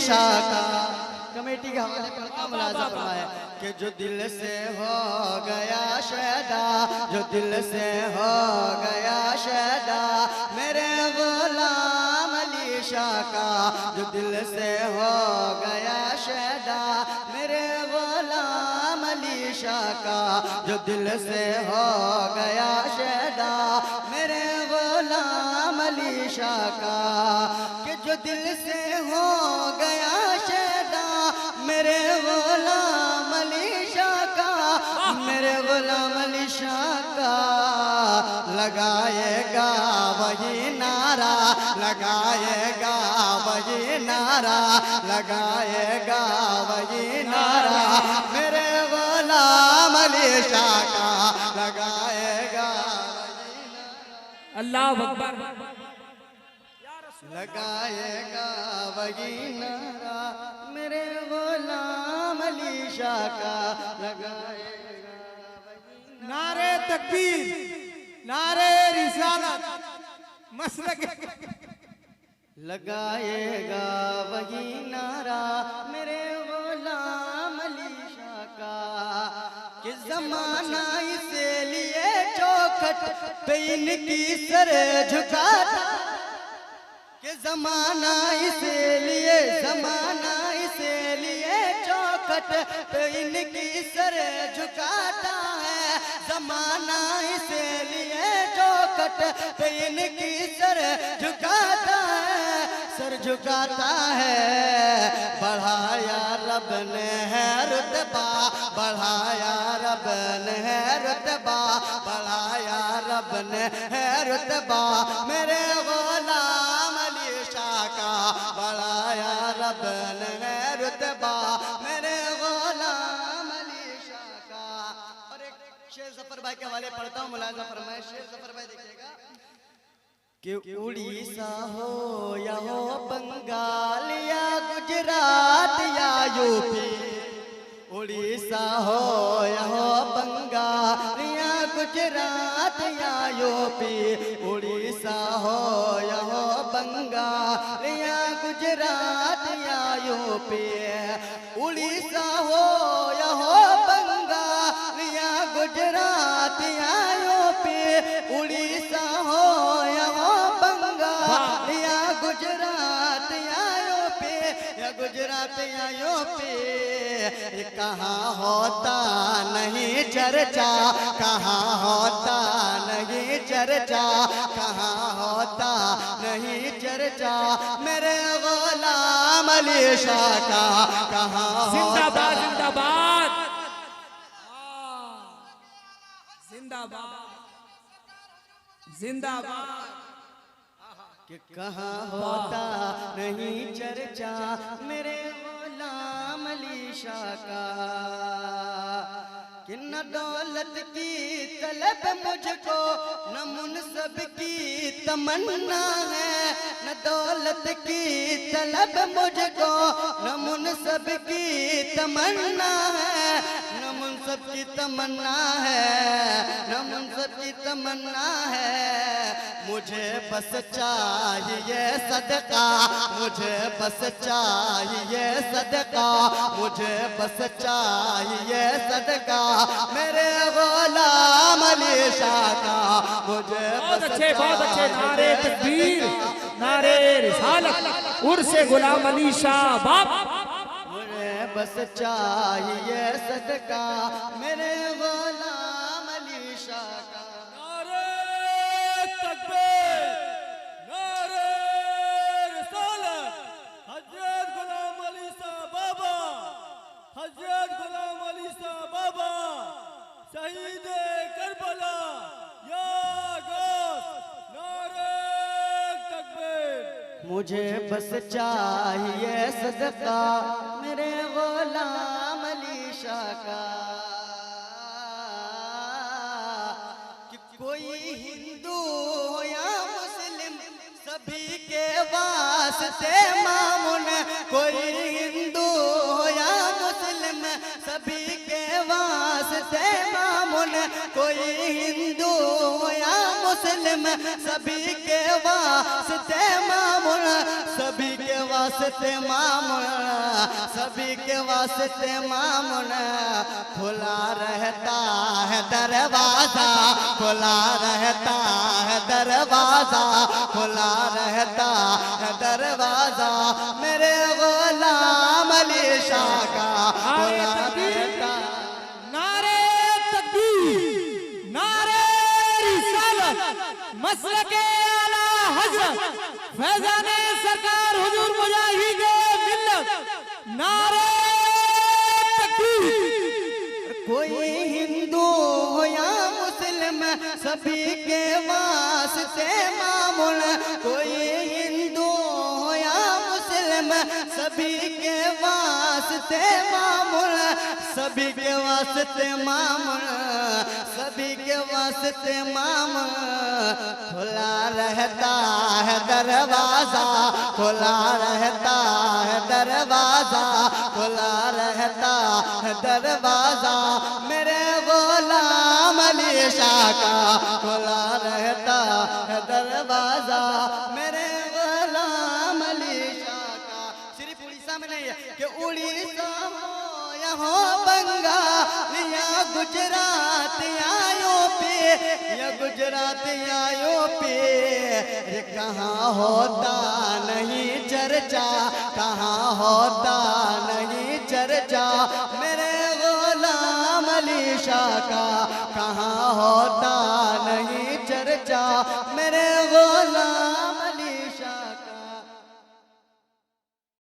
शाका committee के हवाले पढ़ता मुलाज़ा फरमाया कि जो दिल से हो गया शैदा, जो दिल से हो गया शैदा मेरे गुलाम अली शाह का, जो दिल से हो गया शैदा मेरे गुलाम अली शाह का, जो दिल से हो गया शैदा मेरे गुलाम अली शाह का, कि जो दिल से हो गया शैदा मेरे गुलाम अली शाह का, मेरे गुलाम अली शाह का लगाएगा वही नारा, लगाएगा वही नारा, लगाएगा वही नारा मेरे गुलाम अली शाह का, लगाएगा वही नारा। अल्लाह अकबर। लगाएगा वही नारा मेरे गुलाम अली शाह का, लगाएगा वही नारे तकबीर, नारे रिसालत, मसलक लगाएगा वही नारा मेरे गुलाम अली शाह का, कि जमाना इसे लिए चौखट पे इनकी सर झुकाता, कि जमाना इसे लिए, जमाना इसे लिए चौखट पे इनकी सर झुकाता है, जमाना इसे लिए चौखट पे इनकी सर झुकाता है, सर झुकाता है। बढ़ाया रब ने है रुतबा, बढ़ाया रब ने है रुतबा, बढ़ाया रब ने है रुतबा मेरे गुलाम अली शाह का, बढ़ाया रब ने है रुतबा मेरे गुलाम अली शाह का। और एक शेर जफर भाई के हवाले पढ़ता हूँ, मुलाज़ा फरमाए। शेर जफर भाई देखिएगा कि उड़ीसा हो या हो बंगाल या गुजरात या यूपी, उड़ीसा हो या हो बंगाल या गुजरात या यूपी, उड़ीसा हो या हो बंगाल या गुजरात या यूपी, उड़ीसा हो या हो बंगाल या गुजरात या यूपी, उड़ीसा हो या हो बंगाल या गुजरात या यूपी, या गुजरात या यूपी, कहाँ होता नहीं चर्चा, कहाँ होता नहीं चर्चा, कहाँ होता नहीं चर्चा मेरे गुलाम अली शाह का, कहाँ जिंदाबाद जिंदाबाद जिंदाबाद जिंदाबाद। कि कहाँ होता नहीं चर्चा मेरे गुलाम अली शाह का, कि न दौलत की तलब मुझको न मुनसब की तमन्ना है, न दौलत की तलब मुझको न मुनसब की तमन्ना है, न मुनसब की तमन्ना है, न मुनसब की तमन्ना है, मुझे बस चाहिए सदका, मुझे बस चाहिए सदका, मुझे बस चाहिए सदका मेरे गुलाम अली शाह का, मुझे बहुत अच्छे बहुत अच्छे। नारे तकबीर, नारे रिसालत, उर्से गुलाम अली शाह बाप। मुझे बस चाहिए सदका मेरे गुलाम अली शाह का। नारे तकबीर, नारे रिसालत, हजरत गुलाम अली शाह बाबा, हजरत गुलाम अली शाह बाबा, शहीद करबला या गौस, नारे तकबीर। मुझे बस चाहिए सदका मेरे गुलाम अली शाह का, कि कोई हिंदू हो या मुस्लिम सभी के वास्ते मामून, कोई हिंदू हो या मुस्लिम सभी के वास्ते मामून, कोई हिंदू हो या मुस्लिम सभी के वास्ते मामूल, सभी के वास्ते मामूल, सभी के वास्ते मामूल। खुला रहता है दरवाजा, खुला रहता है दरवाजा, खुला रहता है दरवाजा मेरे गुलाम अली शाह का खुला रहता। नारे तकबीर, नारे रिसालत, मसलके आला हजरत फैजाने सरकार हुजूर मुजाहिद मिल्लत, नारे तकबीर। कोई हिंदू हो या मुस्लिम सभी के वास्ते मामूल, कोई हिंदू हो या मुस्लिम सभी के वास्ते मामूल, सभी के वास्ते मामूल, सभी के वास्ते मामूल। खुला रहता है दरवाजा, खुला रहता है दरवाजा, खुला रहता है दरवाजा मेरे गुलाम अली शाह का खुला रहता है दरवाजा मेरे गुलाम अली शाह का। सिर्फ उड़ीसा में नहीं है कि उड़ीसा हो या हो बंगाल या गुजरात या यूपी, या गुजरात या यूपी, ये कहाँ होता नहीं चर्चा, कहाँ होता नहीं चर्चा मेरे गुलाम अली शाह का, कहाँ होता नहीं चर्चा मेरे गुलाम